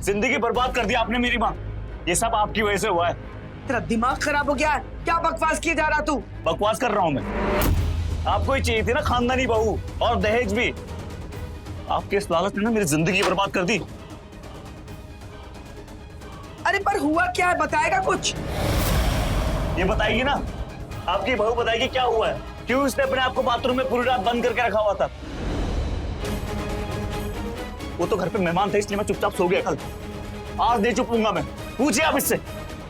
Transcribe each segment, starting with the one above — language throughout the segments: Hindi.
जिंदगी बर्बाद कर दी आपने मेरी माँ। ये सब आपकी वजह से हुआ है। तेरा दिमाग खराब हो गया है? क्या बकवास किए जा रहा तू? बकवास कर रहा हूं मैं। आपको ही चाहिए थी ना खानदानी बहू और दहेज भी। आपके इस लालच ने ना मेरी जिंदगी बर्बाद कर दी। अरे पर हुआ क्या है, बताएगा कुछ? ये बताएगी ना, आपकी बहू बताएगी क्या हुआ है, क्यों इसने अपने आप को बाथरूम में पूरी रात बंद करके रखा हुआ था। वो तो घर पे मेहमान थे इसलिए मैं चुपचाप सो गया कल। आज नहीं चुपूंगा मैं। पूछिए आप इससे।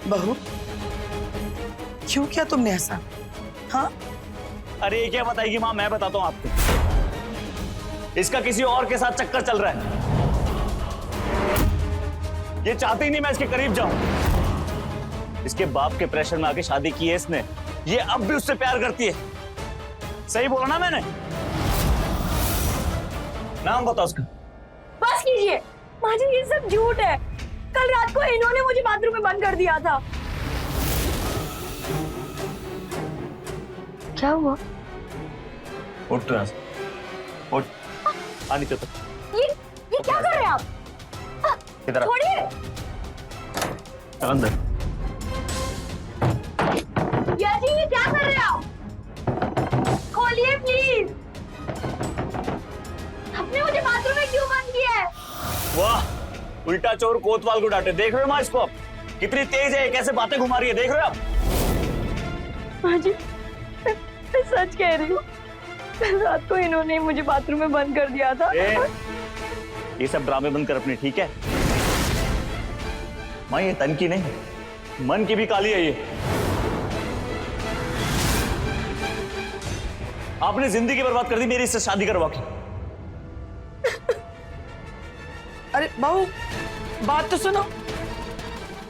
बहू क्यों किया तुमने ऐसा? हाँ अरे ये क्या बताएगी माँ, मैं बताता हूँ आपको। इसका किसी और के साथ चक्कर चल रहा है। ये चाहती नहीं मैं इसके करीब जाऊं। इसके बाप के प्रेशर में आके शादी की है इसने। ये अब भी उससे प्यार करती है। सही बोला ना मैंने? नाम बताओ उसका। बस कीजिए माँ जी, ये सब झूठ है। कल रात को इन्होंने मुझे बाथरूम में बंद कर दिया था। क्या हुआ? उठ रहा उठ। आनी तो ये क्या कर रहे हैं आप? किधर? छोड़िए। अंदर। यार जी ये क्या कर रहे हैं आप? खोलिए प्लीज। आपने मुझे बाथरूम में क्यों बंद किया है? वाह, उल्टा चोर कोतवाल को डांटे। देख रहे हो माँ इसको कितनी तेज है, कैसे बातें घुमा रही है, देख रहे हो आप? माँ जी मैं सच कह रही हूँ, रात को इन्होंने मुझे बाथरूम में बंद कर दिया था। ये सब ड्रामे बंद कर अपने, ठीक है? माँ ये तन की नहीं, मन की भी काली है ये। आपने जिंदगी बर्बाद कर दी मेरी इससे शादी करवा के। अरे बहू बात तो सुनो।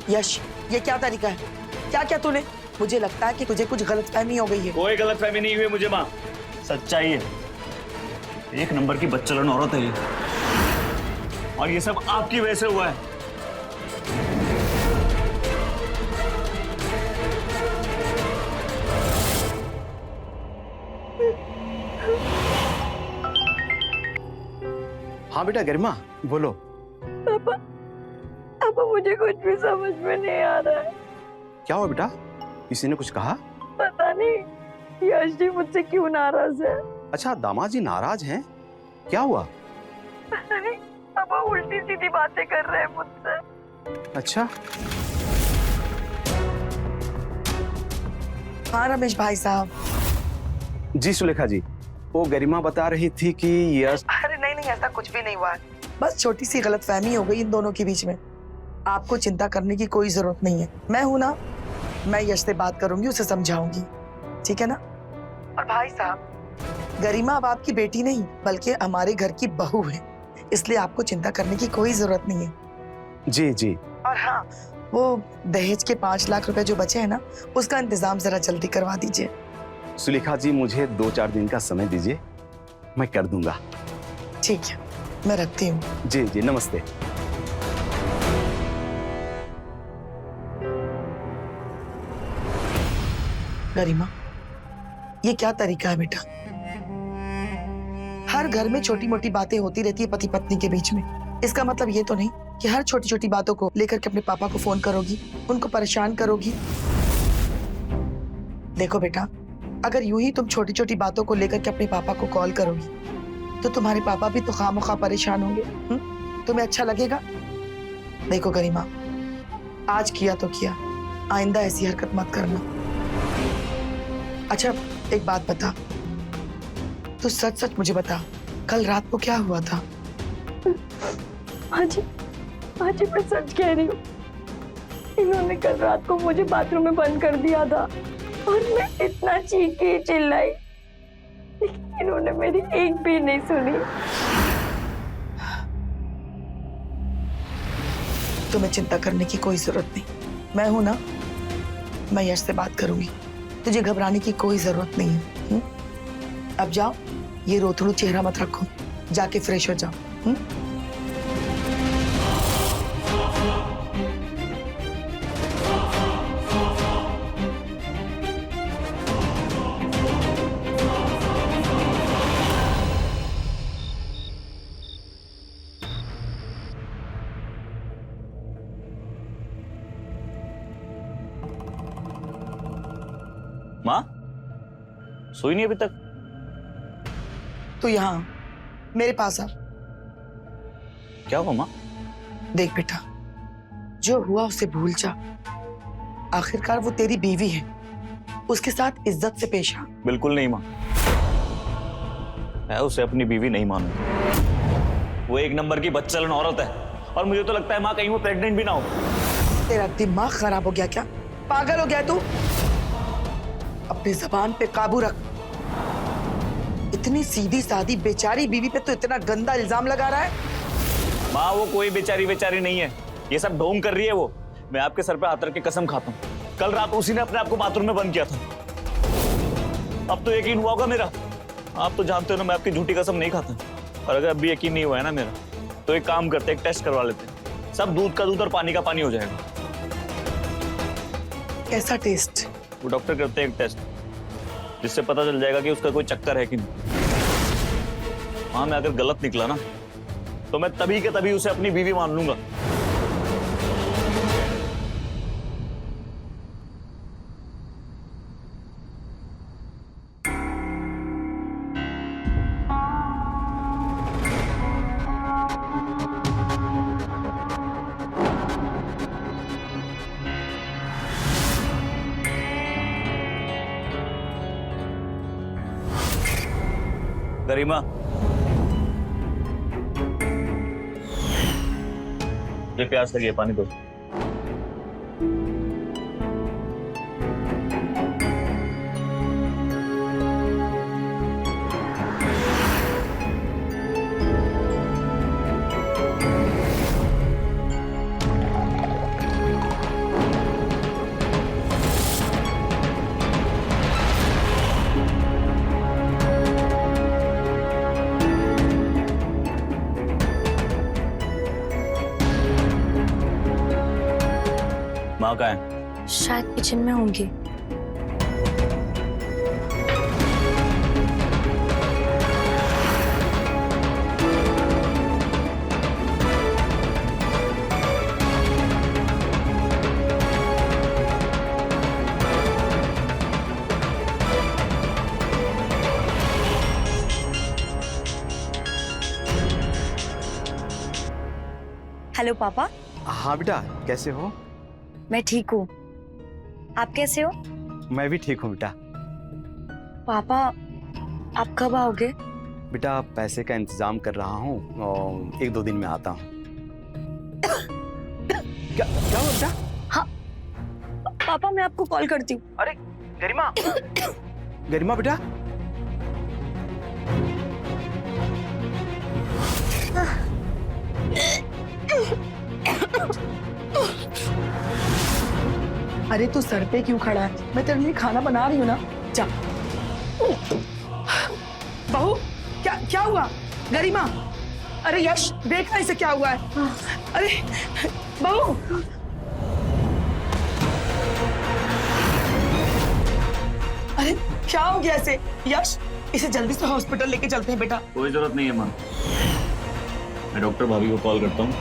यश ये क्या तरीका है? क्या क्या तूने? मुझे लगता है कि तुझे कुछ गलतफहमी हो गई है। कोई गलतफहमी नहीं हुई मुझे माँ, सच्चाई है। एक नंबर की बदचलन औरत है ये, और ये सब आपकी वजह से हुआ है। हाँ बेटा गरिमा बोलो। पापा पापा मुझे कुछ भी समझ में नहीं आ रहा है। क्या हुआ बेटा, किसी ने कुछ कहा? पता नहीं यश जी मुझसे क्यों नाराज है। अच्छा दामाद जी नाराज हैं, क्या हुआ? पता नहीं पापा उल्टी सीधी बातें कर रहे हैं मुझसे। अच्छा हाँ रमेश भाई साहब। जी सुलेखा जी, वो गरिमा बता रही थी कि यश। अरे नहीं नहीं ऐसा कुछ भी नहीं हुआ, बस छोटी सी गलतफहमी हो गई इन दोनों के बीच में। आपको चिंता करने की कोई जरूरत नहीं है, मैं हूं ना। मैं यश से बात करूंगी, उसे समझाऊंगी, ठीक है ना? और भाई साहब गरिमा अब आपकी बेटी नहीं बल्कि हमारे घर की बहू है, इसलिए आपको चिंता करने की कोई जरूरत नहीं है। जी जी। और हाँ, वो दहेज के 5 लाख रुपए जो बचे हैं ना, उसका इंतजाम जरा जल्दी करवा दीजिए। सुलेखा जी मुझे 2-4 दिन का समय दीजिए, मैं कर दूंगा। ठीक है, मैं रखती हूँ। जी जी नमस्ते। गरिमा ये क्या तरीका है बेटा? हर घर में छोटी मोटी बातें होती रहती है पति पत्नी के बीच में। इसका मतलब ये तो नहीं कि हर छोटी छोटी बातों को लेकर के अपने पापा को फोन करोगी, उनको परेशान करोगी। देखो बेटा, अगर यूं ही तुम छोटी छोटी बातों को लेकर के अपने पापा को कॉल करोगी तो तुम्हारे पापा भी तो खामखा परेशान होंगे। तुम्हें अच्छा लगेगा? देखो गरिमा, आज किया तो किया, आइंदा ऐसी हरकत मत करना। अच्छा एक बात बता, तू सच सच मुझे बता, कल रात को क्या हुआ था? हाँ जी मैं सच कह रही हूँ, इन्होंने कल रात को मुझे बाथरूम में बंद कर दिया था और मैं इतना चीखी चिल्लाई, लेकिन इन्होंने मेरी एक भी नहीं सुनी। तुम्हें चिंता करने की कोई जरूरत नहीं, मैं हूं ना। मैं यश से बात करूंगी, तुझे घबराने की कोई जरूरत नहीं है। अब जाओ, ये रोतड़ू चेहरा मत रखो, जाके फ्रेश हो जाओ। सोई नहीं अभी तक? तो यहाँ मेरे पास आ। क्या हुआ माँ? देख बेटा, जो हुआ उसे भूल जा। आखिरकार वो तेरी बीवी है, उसके साथ इज्जत से पेश आ। बिल्कुल नहीं माँ, मैं उसे अपनी बीवी नहीं मानूंगा। वो एक नंबर की बदचलन औरत है और मुझे तो लगता है माँ कहीं वो प्रेग्नेंट भी ना हो। तेरा दिमाग खराब हो गया क्या? पागल हो गया तू? अपनी जबान पे काबू रख। इतनी सीधी सादी बेचारी बीवी पे तो इतना गंदा इल्जाम लगा रहा है। माँ वो कोई बेचारी बेचारी नहीं है, ये सब ढोंग कर रही है वो। मैं आपके सर पे हाथ रख के कसम खाता हूँ, कल रात उसी ने अपने आप को बाथरूम में बंद किया था। अब तो यकीन हुआ होगा मेरा। आप तो जानते हो ना मैं आपकी झूठी कसम नहीं खाता। और अगर अभी यकीन नहीं हुआ है ना मेरा, तो एक काम करते, एक टेस्ट करवा लेते, सब दूध का दूध और पानी का पानी हो जाएगा। कैसा टेस्ट? वो डॉक्टर करते हैं एक टेस्ट, जिससे पता चल जाएगा कि उसका कोई चक्कर है कि नहीं। हाँ, मैं अगर गलत निकला ना तो मैं तभी के तभी उसे अपनी बीवी मान लूंगा। गरिमा, ये प्यास लगी है, पानी दो। माँ कहाँ है? शायद किचन में होंगी। हेलो पापा। हाँ बेटा, कैसे हो? मैं ठीक हूँ, आप कैसे हो? मैं भी ठीक हूँ बेटा। पापा आप कब आओगे? बेटा पैसे का इंतजाम कर रहा हूँ और 1-2 दिन में आता हूँ। क्या क्या हुआ बेटा? हाँ पापा, मैं आपको कॉल करती हूँ। अरे गरिमा, गरिमा बेटा। अरे तू सर पे क्यों खड़ा है? मैं तेरे लिए खाना बना रही हूँ ना, जा। बहू, क्या क्या हुआ? गरिमा, अरे यश देखना इसे क्या हुआ है। अरे बहू, अरे क्या हो गया इसे? यश, इसे जल्दी से हॉस्पिटल लेके चलते हैं बेटा। कोई जरूरत नहीं है माँ, मैं डॉक्टर भाभी को कॉल करता हूँ,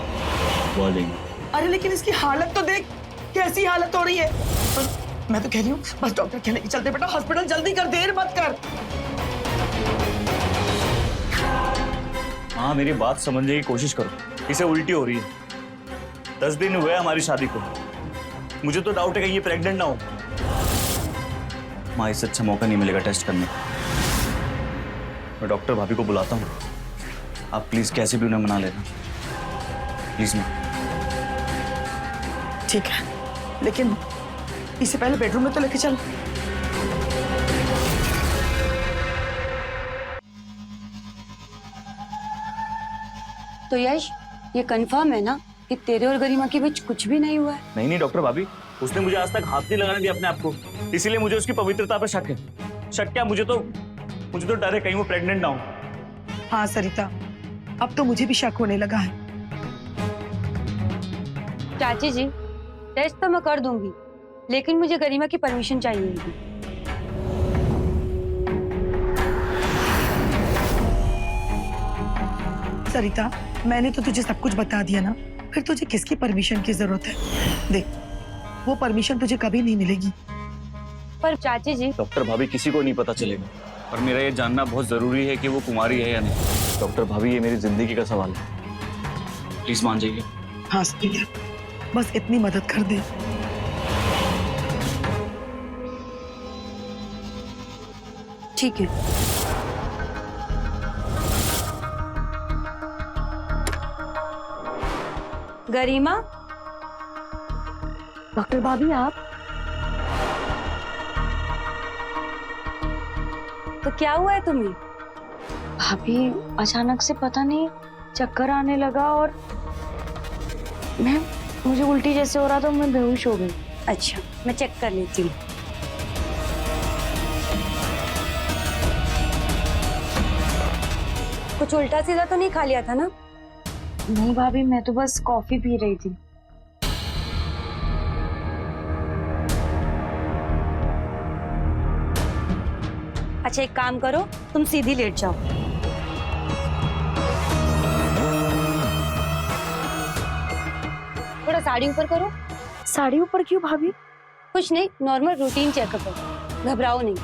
वो आ जाएंगे। अरे लेकिन इसकी हालत तो देख, कैसी हालत हो रही है। मैं तो कह रही हूँ बस डॉक्टर के लेके चलते बेटा हॉस्पिटल, जल्दी कर, देर मत कर। हाँ, मेरी बात समझने की कोशिश करो, इसे उल्टी हो रही है। 10 दिन हुए हमारी शादी को, मुझे तो डाउट है कि ये प्रेग्नेंट ना हो। माँ, इससे अच्छा मौका नहीं मिलेगा टेस्ट करने का। मैं डॉक्टर भाभी को बुलाता हूँ, आप प्लीज कैसे भी उन्हें मना लेना, प्लीज माँ। ठीक है, लेकिन इससे पहले बेडरूम में तो लेके चल। तो यश, ये कंफर्म है ना कि तेरे और गरिमा के बीच कुछ भी नहीं हुआ है? नहीं नहीं डॉक्टर भाभी, उसने मुझे आज तक हाथ नहीं लगाने दिया अपने आप को, इसीलिए मुझे उसकी पवित्रता पर शक है। शक क्या, मुझे तो डर है कहीं वो प्रेग्नेंट ना हो। हाँ सरिता, अब तो मुझे भी शक होने लगा है। चाची जी, टेस्ट तो मैं कर दूंगी, लेकिन मुझे गरिमा की परमिशन चाहिए होगी। सरिता, मैंने तो तुझे सब कुछ बता दिया ना, फिर तुझे किसकी परमिशन की जरूरत है? देख, वो परमिशन तुझे कभी नहीं मिलेगी। पर चाची जी, डॉक्टर भाभी, किसी को नहीं पता चलेगा, और मेरा ये जानना बहुत जरूरी है कि वो कुमारी है या नहीं। डॉक्टर भाभी, ये मेरी जिंदगी का सवाल है, प्लीज मान जाइए। हाँ सरिता, बस इतनी मदद कर दे। ठीक है। गरिमा, डॉक्टर भाभी आप? तो क्या हुआ है तुम्हें? भाभी अचानक से पता नहीं चक्कर आने लगा और मुझे उल्टी जैसे हो रहा था, मैं बेहोश हो गई। अच्छा, मैं चेक कर लेती हूँ। कुछ उल्टा सीधा तो नहीं खा लिया था ना? नहीं भाभी, मैं तो बस कॉफी पी रही थी। अच्छा, एक काम करो, तुम सीधी लेट जाओ। थोड़ा साड़ी ऊपर करो। साड़ी ऊपर क्यों भाभी? कुछ नहीं, नॉर्मल रूटीन चेकअप है, घबराओ नहीं।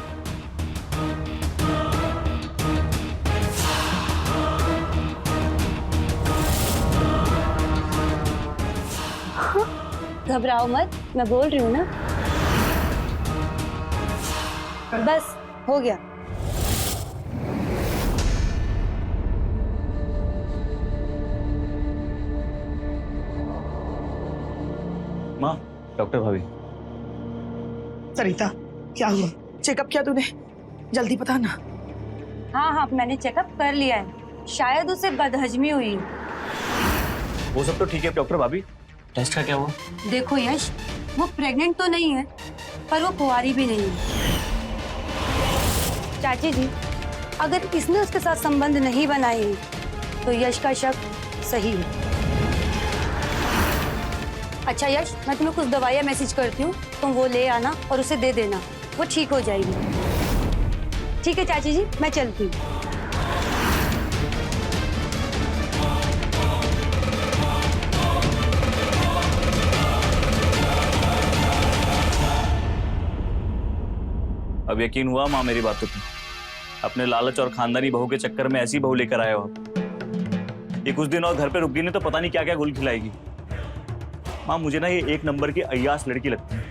घबराओ मत, मैं बोल रही हूँ ना। बस हो गया। माँ, डॉक्टर भाभी। सरिता, क्या हुआ? चेकअप किया तूने? जल्दी बता ना। हाँ हाँ, मैंने चेकअप कर लिया है, शायद उसे बदहजमी हुई है। वो सब तो ठीक है डॉक्टर भाभी, टेस्ट का क्या हुआ? देखो यश, वो प्रेग्नेंट तो नहीं है, पर वो कुंवारी भी नहीं है। चाची जी, अगर इसने उसके साथ संबंध नहीं बनाए हैं, तो यश का शक सही है। अच्छा यश, मैं तुम्हें कुछ दवाइयाँ मैसेज करती हूँ, तुम वो ले आना और उसे दे देना, वो ठीक हो जाएगी। ठीक है चाची जी, मैं चलती हूँ। अब यकीन हुआ माँ मेरी बातों पे? अपने लालच और खानदानी बहू के चक्कर में ऐसी बहू लेकर आए हो आप। ये कुछ दिन और घर पे रुक गई नहीं तो पता नहीं क्या क्या गुल खिलाएगी। माँ, मुझे ना ये एक नंबर की अय्यास लड़की लगती है।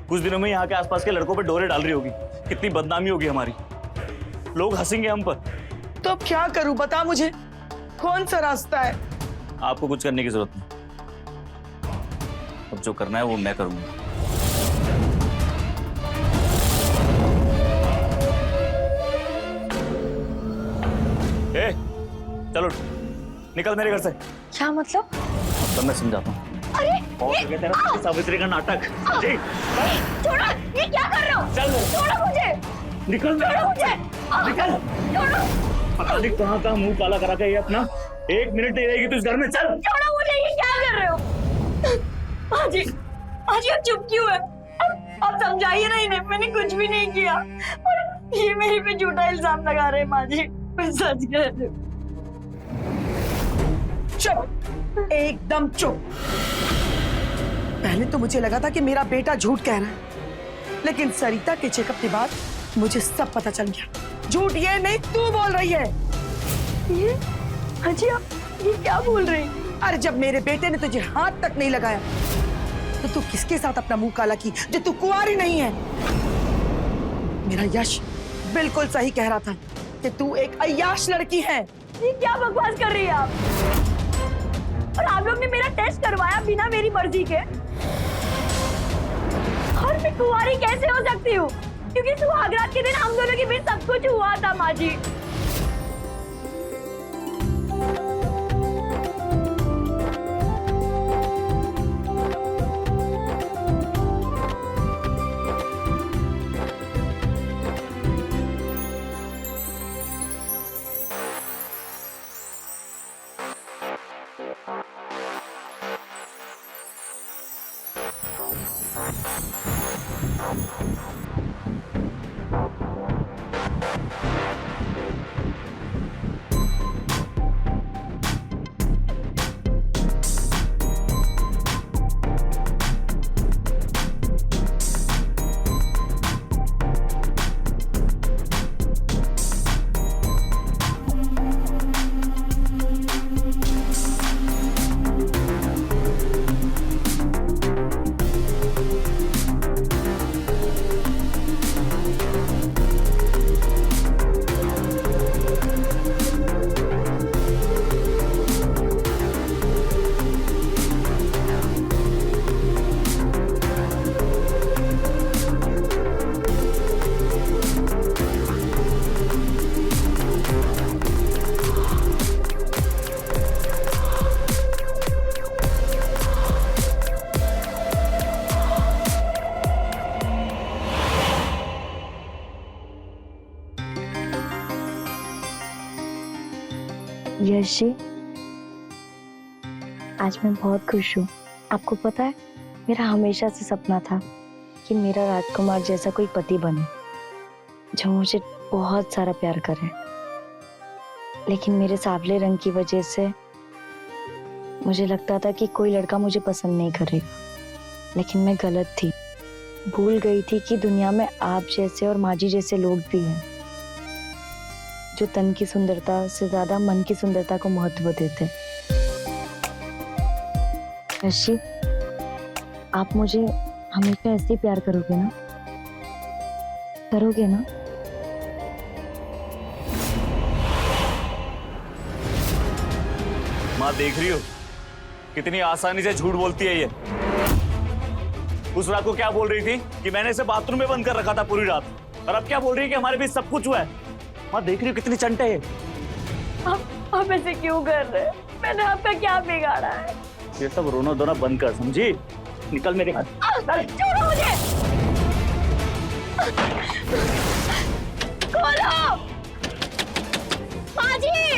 कुछ दिनों में यहाँ के आसपास के लड़कों पे डोरे डाल रही होगी, कितनी बदनामी होगी हमारी, लोग हंसेंगे हम पर। तो अब क्या करूं, बता मुझे, कौन सा रास्ता है? आपको कुछ करने की जरूरत नहीं, अब जो करना है वो मैं करूंगा। ए, चलो निकल मेरे घर से। क्या मतलब? तब मैं समझाता हूँ। अरे और ये तेरा सावित्री का नाटक। जी, छोड़ो, ये क्या कर रहे हो? चल छोड़ो मुझे, निकल छोड़ो मुझे, निकल। छोड़ो, पता नहीं कहाँ का मुंह काला करा के ये अपना, एक मिनट नहीं रहेगी तू इस घर में। चल छोड़ो मुझे, ये क्या कर रहे हो? हाजी, हाजी अब चुप क्यों है? अब समझाइए ना इन्हें, मैंने कुछ भी नहीं किया और ये मेरे पे झूठा इल्जाम लगा रहे हैं। माँ जी, मैं सच कह रही हूँ। चुप, एकदम चुप। पहले तो मुझे लगा था कि मेरा बेटा झूठ कह रहा है, लेकिन सरिता के चेकअप के बाद मुझे सब पता चल गया। झूठ ये नहीं, तू बोल रही है। ये हाजी, आप ये क्या बोल रहे हैं? अरे जब मेरे बेटे ने तुझे हाथ तक नहीं लगाया तो तू किसके साथ अपना मुंह काला की जो तू कुंवारी नहीं है? मेरा यश बिल्कुल सही कह रहा था कि तू एक अय्याश लड़की है। ये क्या बकवास कर रही है आप? और आप लोग ने मेरा टेस्ट करवाया बिना मेरी मर्जी के, और मैं कुंवारी कैसे हो सकती हूँ? क्योंकि सुहागरात के दिन हम दोनों के बीच सब कुछ हुआ था माँ जी। यश जी, आज मैं बहुत खुश हूँ। आपको पता है, मेरा हमेशा से सपना था कि मेरा राजकुमार जैसा कोई पति बने जो मुझे बहुत सारा प्यार करे। लेकिन मेरे सांवले रंग की वजह से मुझे लगता था कि कोई लड़का मुझे पसंद नहीं करेगा, लेकिन मैं गलत थी। भूल गई थी कि दुनिया में आप जैसे और माजी जैसे लोग भी हैं जो तन की सुंदरता से ज्यादा मन की सुंदरता को महत्व देते। ऋषि, आप मुझे हमेशा ऐसे ही प्यार करोगे ना? करोगे ना? माँ देख रही हो कितनी आसानी से झूठ बोलती है ये। उस रात को क्या बोल रही थी कि मैंने इसे बाथरूम में बंद कर रखा था पूरी रात, और अब क्या बोल रही है कि हमारे बीच सब कुछ हुआ है। माँ देख रही हो कितनी चंट है ये। आप ऐसे क्यों कर रहे हैं? मैंने आपका क्या बिगाड़ा है? ये सब रोना धोना बंद कर, समझी? निकल मेरे हाथ। छोड़ो मुझे! खोलो! माँ जी!